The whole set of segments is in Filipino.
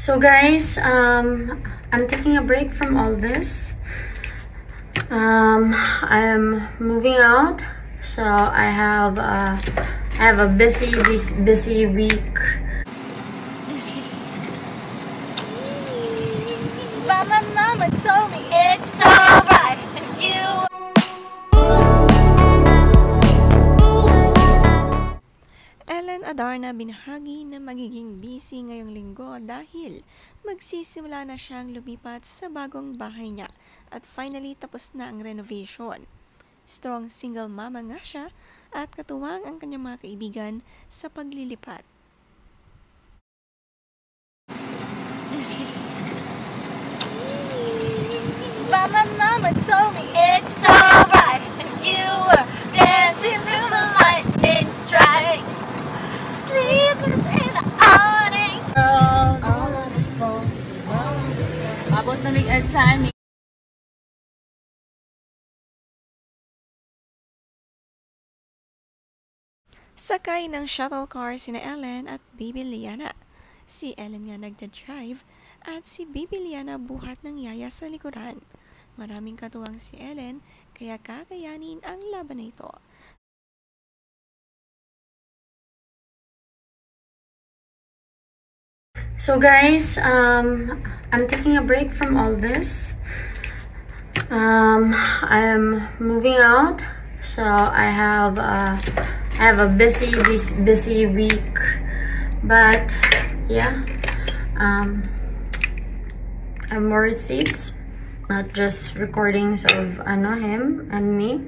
So guys, I'm taking a break from all this. I'm moving out, so I have a busy week. Mama told me it's alright. You. Ellen Adarna binahagi na magiging busy ngayong linggo dahil magsisimula na siyang lumipat sa bagong bahay niya at finally tapos na ang renovation. Strong single mama nga siya at katuwang ang kanyang mga kaibigan sa paglilipat. Mama told me it's alright. You were dancing through the lightning strikes. Sleeping in the awning. All of the folks, abot na may exam. Sakay ng shuttle car sina Ellen at Baby Liana. Si Ellen nga nagda-drive at si Baby Liana buhat ng yaya sa likuran. Maraming katuwang si Ellen kaya kakayanin ang laban na ito. So guys, I'm taking a break from all this. I'm moving out, so I have a busy week. But yeah, I have more receipts, not just recordings of him and me.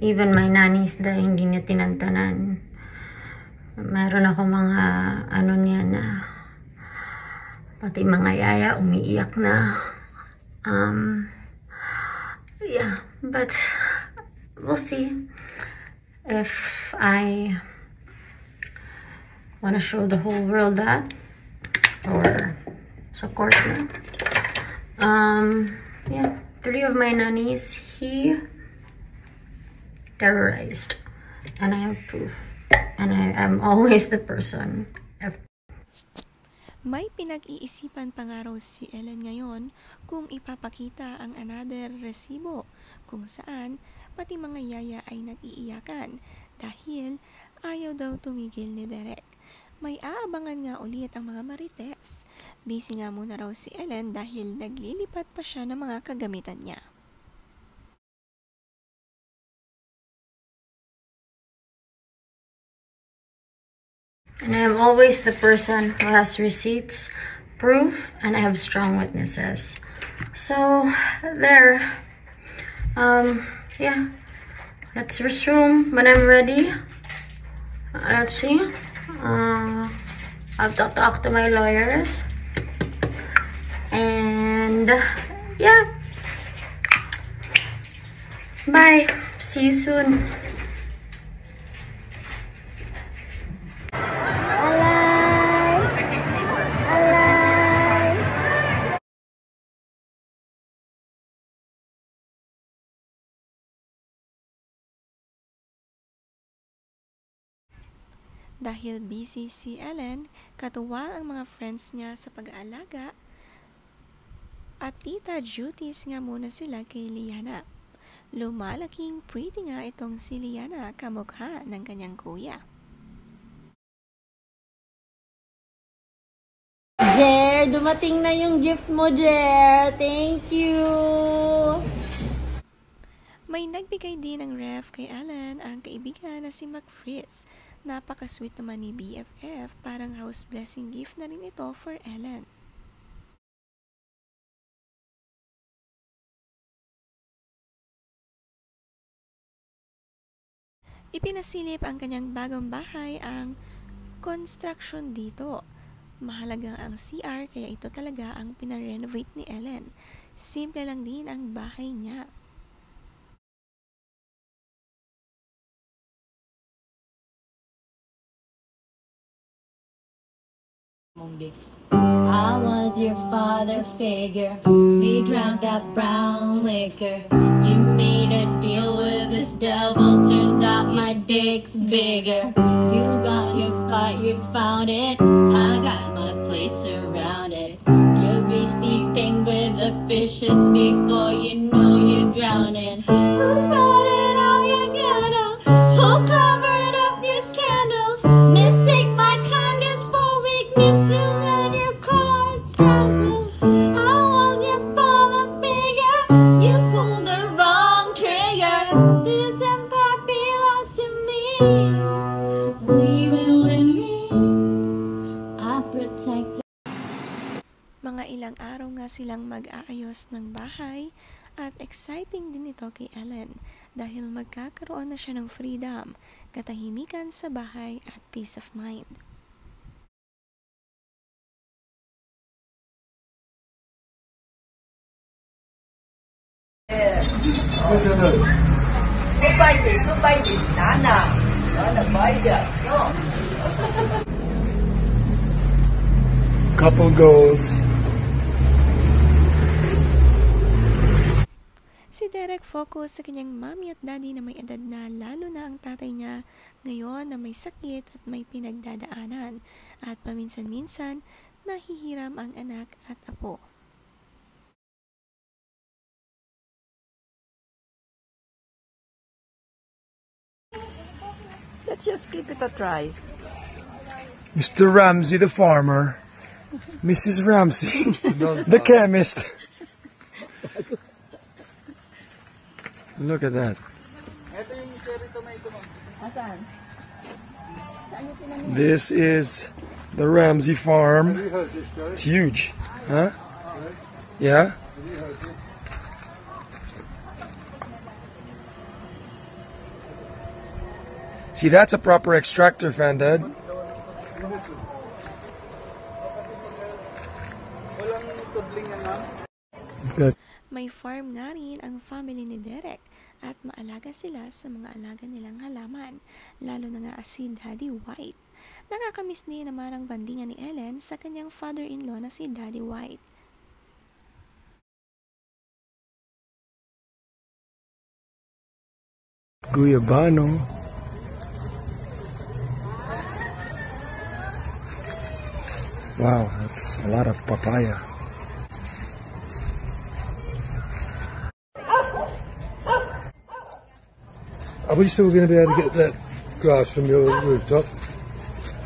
Even my nannies da hindi niya tinantanan. Meron ako mga niya na pati mga yaya umiiyak na. Yeah, but we'll see if I want to show the whole world that or support me. Yeah, 3 of my nannies he terrorized, and I have proof. And I am always the person. May pinag-iisipan pa nga raw si Ellen ngayon kung ipapakita ang another resibo kung saan pati mga yaya ay nag-iiyakan dahil ayaw daw tumigil ni Derek. May aabangan nga ulit ang mga marites. Busy nga muna raw si Ellen dahil naglilipat pa siya ng mga kagamitan niya. And I am always the person who has receipts, proof, and I have strong witnesses. So, there. Yeah. Let's resume when I'm ready. Let's see. I've talked to my lawyers. And, yeah. Bye. See you soon. Dahil busy si Ellen, katuwa ang mga friends niya sa pag-aalaga at tita duties nga muna sila kay Liana. Lumalaking pretty nga itong si Liana kamukha ng kanyang kuya. Jer, dumating na yung gift mo, Jer. Thank you. May nagbigay din ng ref kay Ellen ang kaibigan na si McFreeze. Napaka-sweet naman ni BFF, parang house blessing gift na rin ito for Ellen. Ipinasilip ang kanyang bagong bahay ang construction dito. Mahalaga ang CR kaya ito talaga ang pinarenovate ni Ellen. Simple lang din ang bahay niya. I was your father figure. We drank that brown liquor. You made a deal with this devil. Turns out my dick's bigger. You got your fight, you found it. I got my place. delicious before you know you're drowning. Who's spotted all your ghetto? Who covered up your scandals? Mistake my kindness for weakness and then your cards cancel. I was your father figure. You pulled the wrong trigger. This empire belongs to me. Leave it with me. I protect. Mga ilang araw nga silang mag-aayos ng bahay at exciting din ito kay Ellen dahil magkakaroon na siya ng freedom, katahimikan sa bahay at peace of mind. Who buy this? Who buy this? Nana. Nana, buy that. No. Couple goals. Si Derek focus sa kanyang mommy at daddy na may edad na, lalo na ang tatay niya ngayon na may sakit at may pinagdadaanan at paminsan-minsan nahihiram ang anak at apo. Let's just give it a try. Mr. Ramsey, the farmer. Mrs. Ramsey, the chemist. Look at that. This is the Ramsey farm. It's huge. Huh? Yeah? See, that's a proper extractor fan, Dad. Good. May farm nga rin ang family ni Derek at maalaga sila sa mga alaga nilang halaman, lalo na nga si Daddy White. Nakakamiss din naman ang bandingan ni Ellen sa kanyang father-in-law na si Daddy White. Guyabano. Wow, that's a lot of papaya. Are we still going to be able to get that grass from your rooftop?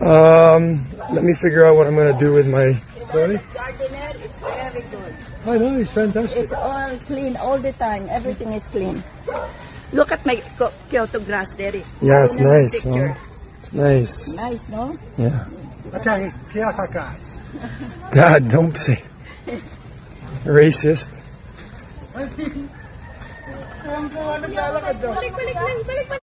Let me figure out what I'm going to do with my... Sorry? Gardener is very good. I know, it's fantastic. It's all clean all the time. Everything is clean. Look at my Kyoto grass, Derek. Yeah, it's nice. Picture. Huh? It's nice. Nice, no? Yeah. Okay, Kyoto grass. Dad, don't say racist. Balik, balik, balik, balik, balik.